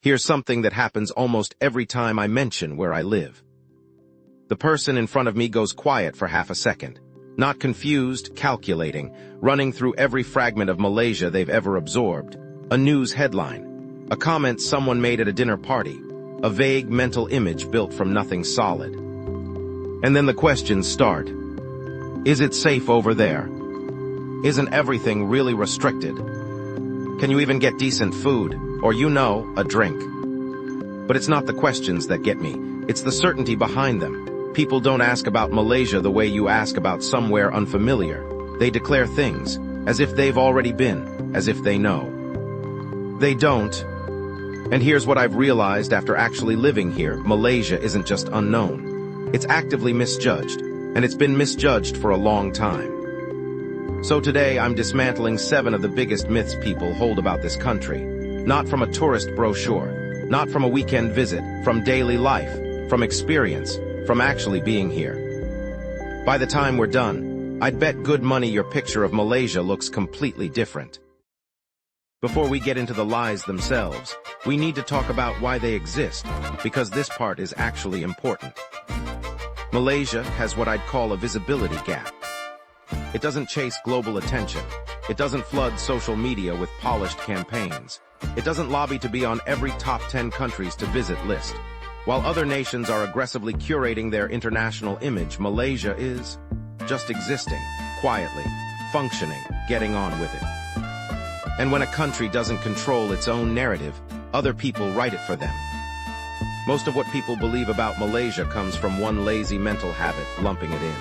Here's something that happens almost every time I mention where I live. The person in front of me goes quiet for half a second, not confused, calculating, running through every fragment of Malaysia they've ever absorbed. A news headline, a comment someone made at a dinner party, a vague mental image built from nothing solid. And then the questions start. Is it safe over there? Isn't everything really restricted? Can you even get decent food? Or, a drink? But it's not the questions that get me. It's the certainty behind them. People don't ask about Malaysia the way you ask about somewhere unfamiliar. They declare things, as if they've already been, as if they know. They don't. And here's what I've realized after actually living here. Malaysia isn't just unknown. It's actively misjudged, and it's been misjudged for a long time. So today I'm dismantling 7 of the biggest myths people hold about this country. Not from a tourist brochure, not from a weekend visit, from daily life, from experience, from actually being here. By the time we're done, I'd bet good money your picture of Malaysia looks completely different. Before we get into the lies themselves, we need to talk about why they exist, because this part is actually important. Malaysia has what I'd call a visibility gap. It doesn't chase global attention. It doesn't flood social media with polished campaigns. It doesn't lobby to be on every top 10 countries to visit list. While other nations are aggressively curating their international image, Malaysia is just existing, quietly, functioning, getting on with it. And when a country doesn't control its own narrative, other people write it for them. Most of what people believe about Malaysia comes from one lazy mental habit, lumping it in.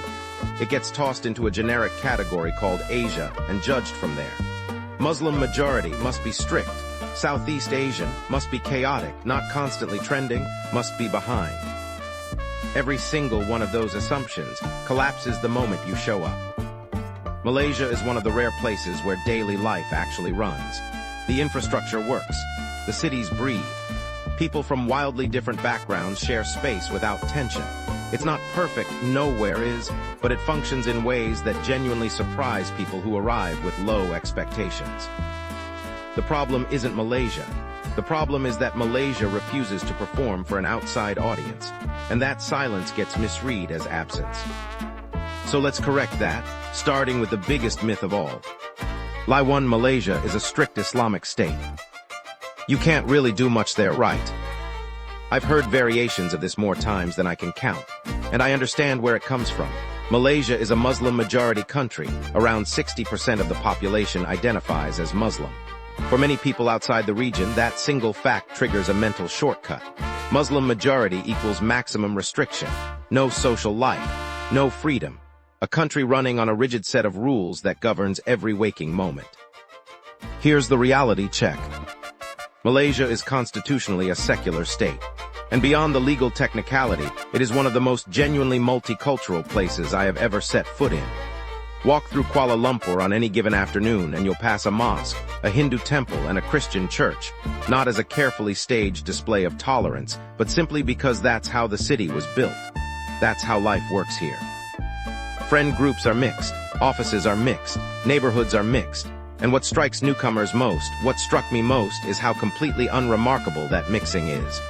It gets tossed into a generic category called Asia and judged from there. Muslim majority must be strict. Southeast Asian must be chaotic, not constantly trending, must be behind. Every single one of those assumptions collapses the moment you show up. Malaysia is one of the rare places where daily life actually runs. The infrastructure works. The cities breathe. People from wildly different backgrounds share space without tension. It's not perfect, nowhere is, but it functions in ways that genuinely surprise people who arrive with low expectations. The problem isn't Malaysia. The problem is that Malaysia refuses to perform for an outside audience, and that silence gets misread as absence. So let's correct that, starting with the biggest myth of all. Lie 1, Malaysia is a strict Islamic state. You can't really do much there, right? I've heard variations of this more times than I can count, and I understand where it comes from. Malaysia is a Muslim-majority country. Around 60% of the population identifies as Muslim. For many people outside the region, that single fact triggers a mental shortcut. Muslim majority equals maximum restriction, no social life, no freedom, a country running on a rigid set of rules that governs every waking moment. Here's the reality check. Malaysia is constitutionally a secular state, and beyond the legal technicality, it is one of the most genuinely multicultural places I have ever set foot in. Walk through Kuala Lumpur on any given afternoon and you'll pass a mosque, a Hindu temple, and a Christian church, not as a carefully staged display of tolerance, but simply because that's how the city was built. That's how life works here. Friend groups are mixed, offices are mixed, neighborhoods are mixed, and what strikes newcomers most, what struck me most, is how completely unremarkable that mixing is.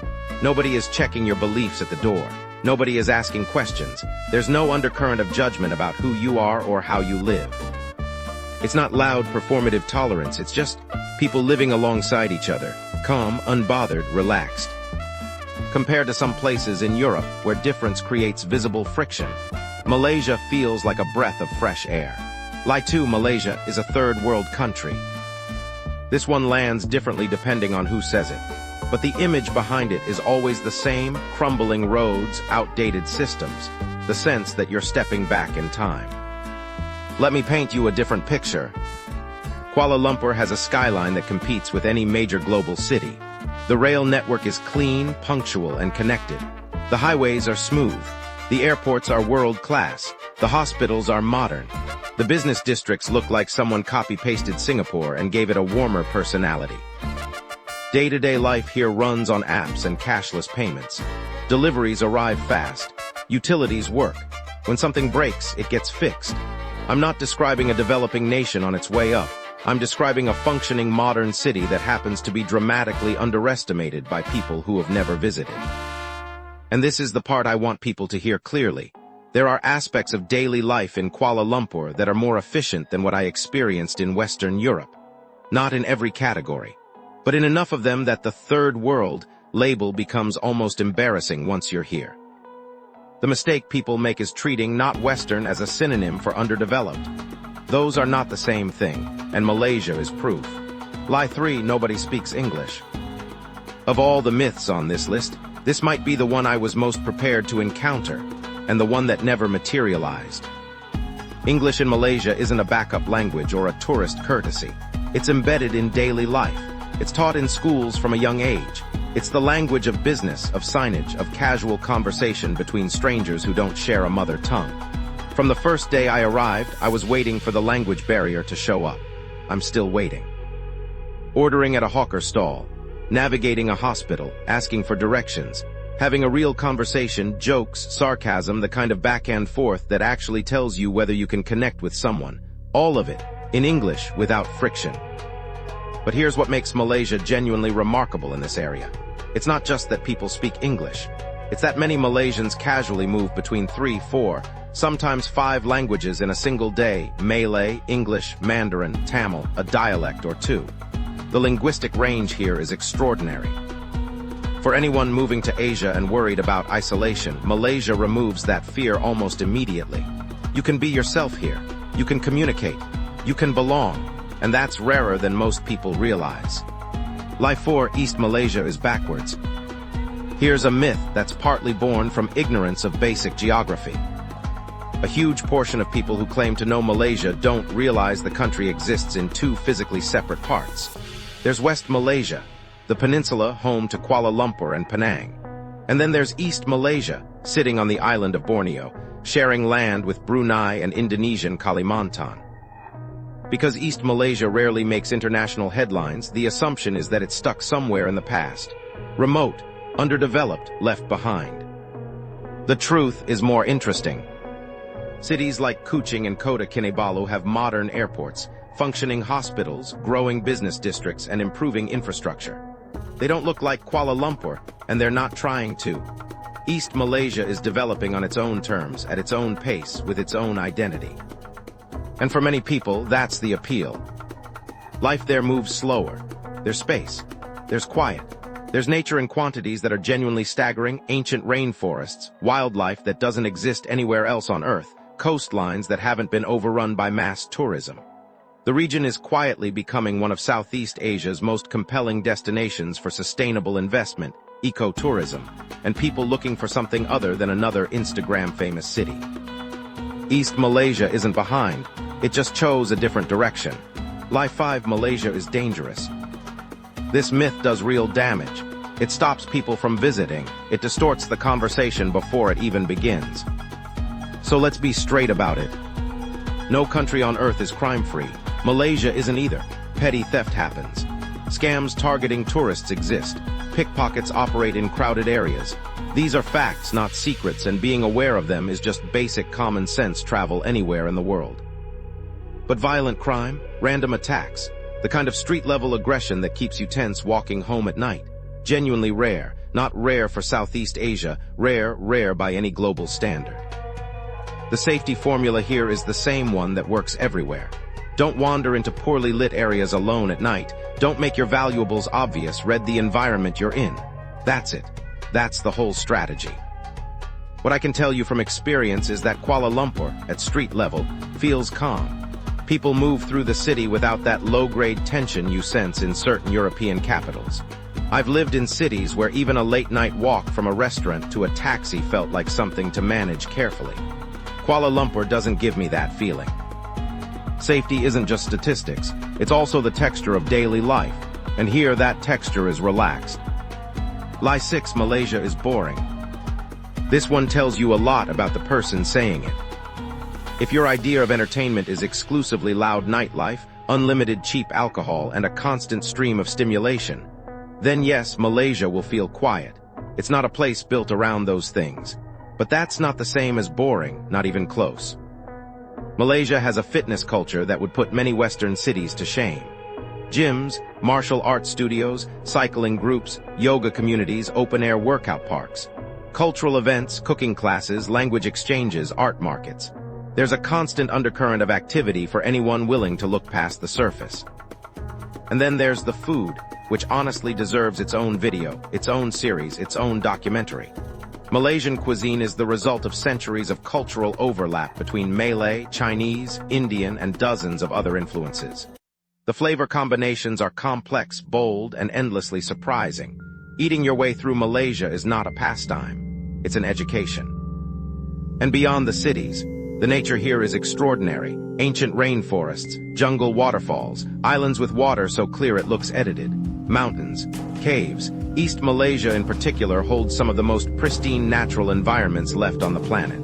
Nobody is checking your beliefs at the door. Nobody is asking questions. There's no undercurrent of judgment about who you are or how you live. It's not loud, performative tolerance. It's just people living alongside each other, calm, unbothered, relaxed. Compared to some places in Europe where difference creates visible friction, Malaysia feels like a breath of fresh air. Lie 2, Malaysia is a third world country. This one lands differently depending on who says it. But the image behind it is always the same: crumbling roads, outdated systems, the sense that you're stepping back in time. Let me paint you a different picture. Kuala Lumpur has a skyline that competes with any major global city. The rail network is clean, punctual, and connected. The highways are smooth. The airports are world-class. The hospitals are modern. The business districts look like someone copy-pasted Singapore and gave it a warmer personality. Day-to-day life here runs on apps and cashless payments. Deliveries arrive fast. Utilities work. When something breaks, it gets fixed. I'm not describing a developing nation on its way up. I'm describing a functioning modern city that happens to be dramatically underestimated by people who have never visited. And this is the part I want people to hear clearly. There are aspects of daily life in Kuala Lumpur that are more efficient than what I experienced in Western Europe. Not in every category, but in enough of them that the third world label becomes almost embarrassing once you're here. The mistake people make is treating not Western as a synonym for underdeveloped. Those are not the same thing, and Malaysia is proof. Lie 3, nobody speaks English. Of all the myths on this list, this might be the one I was most prepared to encounter, and the one that never materialized. English in Malaysia isn't a backup language or a tourist courtesy. It's embedded in daily life. It's taught in schools from a young age. It's the language of business, of signage, of casual conversation between strangers who don't share a mother tongue. From the first day I arrived, I was waiting for the language barrier to show up. I'm still waiting. Ordering at a hawker stall, navigating a hospital, asking for directions, having a real conversation, jokes, sarcasm, the kind of back and forth that actually tells you whether you can connect with someone. All of it, in English, without friction. But here's what makes Malaysia genuinely remarkable in this area. It's not just that people speak English. It's that many Malaysians casually move between 3, 4, sometimes 5 languages in a single day: Malay, English, Mandarin, Tamil, a dialect or 2. The linguistic range here is extraordinary. For anyone moving to Asia and worried about isolation, Malaysia removes that fear almost immediately. You can be yourself here. You can communicate. You can belong. And that's rarer than most people realize. Lie 4, East Malaysia is backwards. Here's a myth that's partly born from ignorance of basic geography. A huge portion of people who claim to know Malaysia don't realize the country exists in 2 physically separate parts. There's West Malaysia, the peninsula home to Kuala Lumpur and Penang. And then there's East Malaysia, sitting on the island of Borneo, sharing land with Brunei and Indonesian Kalimantan. Because East Malaysia rarely makes international headlines, the assumption is that it's stuck somewhere in the past. Remote, underdeveloped, left behind. The truth is more interesting. Cities like Kuching and Kota Kinabalu have modern airports, functioning hospitals, growing business districts, and improving infrastructure. They don't look like Kuala Lumpur, and they're not trying to. East Malaysia is developing on its own terms, at its own pace, with its own identity. And for many people, that's the appeal. Life there moves slower. There's space. There's quiet. There's nature in quantities that are genuinely staggering, ancient rainforests, wildlife that doesn't exist anywhere else on Earth, coastlines that haven't been overrun by mass tourism. The region is quietly becoming one of Southeast Asia's most compelling destinations for sustainable investment, ecotourism, and people looking for something other than another Instagram-famous city. East Malaysia isn't behind. It just chose a different direction. Lie 5, Malaysia is dangerous. This myth does real damage. It stops people from visiting. It distorts the conversation before it even begins. So let's be straight about it. No country on earth is crime-free. Malaysia isn't either. Petty theft happens. Scams targeting tourists exist. Pickpockets operate in crowded areas. These are facts, not secrets, and being aware of them is just basic common sense travel anywhere in the world. But violent crime, random attacks, the kind of street-level aggression that keeps you tense walking home at night, genuinely rare, not rare for Southeast Asia, rare by any global standard. The safety formula here is the same one that works everywhere. Don't wander into poorly lit areas alone at night. Don't make your valuables obvious. Read the environment you're in. That's it. That's the whole strategy. What I can tell you from experience is that Kuala Lumpur, at street level, feels calm. People move through the city without that low-grade tension you sense in certain European capitals. I've lived in cities where even a late-night walk from a restaurant to a taxi felt like something to manage carefully. Kuala Lumpur doesn't give me that feeling. Safety isn't just statistics, it's also the texture of daily life, and here that texture is relaxed. Lie 6, Malaysia is boring. This one tells you a lot about the person saying it. If your idea of entertainment is exclusively loud nightlife, unlimited cheap alcohol, and a constant stream of stimulation, then yes, Malaysia will feel quiet. It's not a place built around those things. But that's not the same as boring, not even close. Malaysia has a fitness culture that would put many Western cities to shame. Gyms, martial arts studios, cycling groups, yoga communities, open-air workout parks. Cultural events, cooking classes, language exchanges, art markets. There's a constant undercurrent of activity for anyone willing to look past the surface. And then there's the food, which honestly deserves its own video, its own series, its own documentary. Malaysian cuisine is the result of centuries of cultural overlap between Malay, Chinese, Indian, and dozens of other influences. The flavor combinations are complex, bold, and endlessly surprising. Eating your way through Malaysia is not a pastime. It's an education. And beyond the cities, the nature here is extraordinary. Ancient rainforests, jungle waterfalls, islands with water so clear it looks edited, mountains, caves. East Malaysia in particular holds some of the most pristine natural environments left on the planet.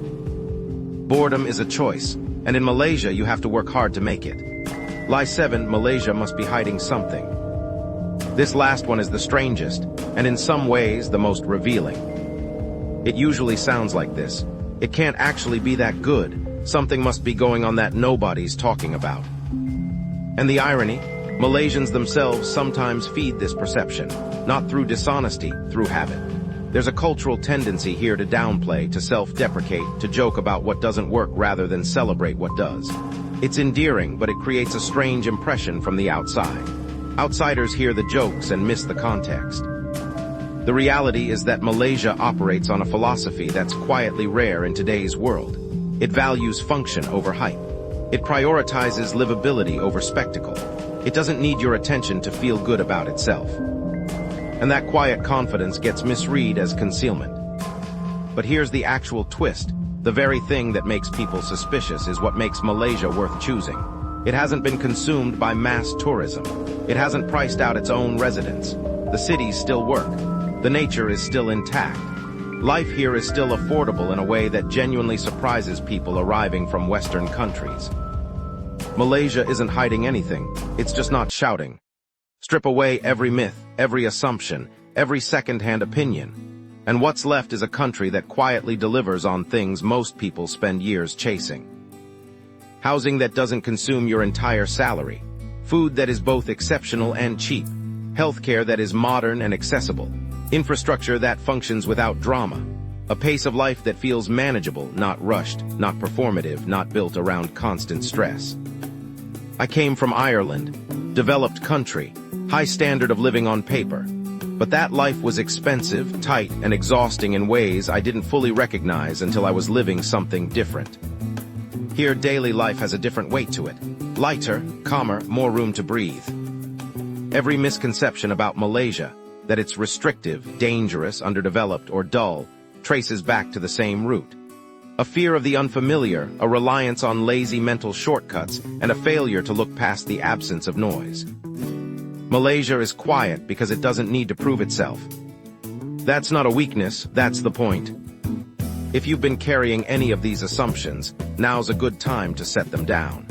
Boredom is a choice, and in Malaysia you have to work hard to make it. Lie 7, Malaysia must be hiding something. This last one is the strangest, and in some ways the most revealing. It usually sounds like this. It can't actually be that good. Something must be going on that nobody's talking about. And the irony, Malaysians themselves sometimes feed this perception, not through dishonesty, through habit. There's a cultural tendency here to downplay, to self-deprecate, to joke about what doesn't work rather than celebrate what does. It's endearing, but it creates a strange impression from the outside. Outsiders hear the jokes and miss the context. The reality is that Malaysia operates on a philosophy that's quietly rare in today's world. It values function over hype. It prioritizes livability over spectacle. It doesn't need your attention to feel good about itself. And that quiet confidence gets misread as concealment. But here's the actual twist. The very thing that makes people suspicious is what makes Malaysia worth choosing. It hasn't been consumed by mass tourism. It hasn't priced out its own residents. The cities still work. The nature is still intact. Life here is still affordable in a way that genuinely surprises people arriving from Western countries. Malaysia isn't hiding anything, it's just not shouting. Strip away every myth, every assumption, every second-hand opinion, and what's left is a country that quietly delivers on things most people spend years chasing. Housing that doesn't consume your entire salary, food that is both exceptional and cheap, healthcare that is modern and accessible, infrastructure that functions without drama, a pace of life that feels manageable, not rushed, not performative, not built around constant stress. I came from Ireland, developed country, high standard of living on paper, but that life was expensive, tight, and exhausting in ways I didn't fully recognize until I was living something different. Here, daily life has a different weight to it, lighter, calmer, more room to breathe. Every misconception about Malaysia, that it's restrictive, dangerous, underdeveloped, or dull, traces back to the same root. A fear of the unfamiliar, a reliance on lazy mental shortcuts, and a failure to look past the absence of noise. Malaysia is quiet because it doesn't need to prove itself. That's not a weakness, that's the point. If you've been carrying any of these assumptions, now's a good time to set them down.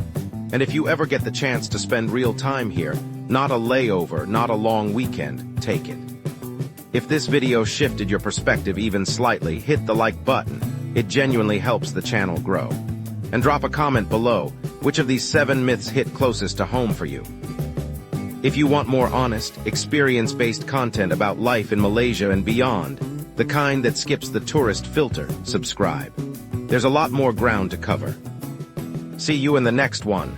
And if you ever get the chance to spend real time here, not a layover, not a long weekend, take it. If this video shifted your perspective even slightly, hit the like button. It genuinely helps the channel grow. And drop a comment below, which of these 7 myths hit closest to home for you. If you want more honest, experience-based content about life in Malaysia and beyond, the kind that skips the tourist filter, subscribe. There's a lot more ground to cover. See you in the next one.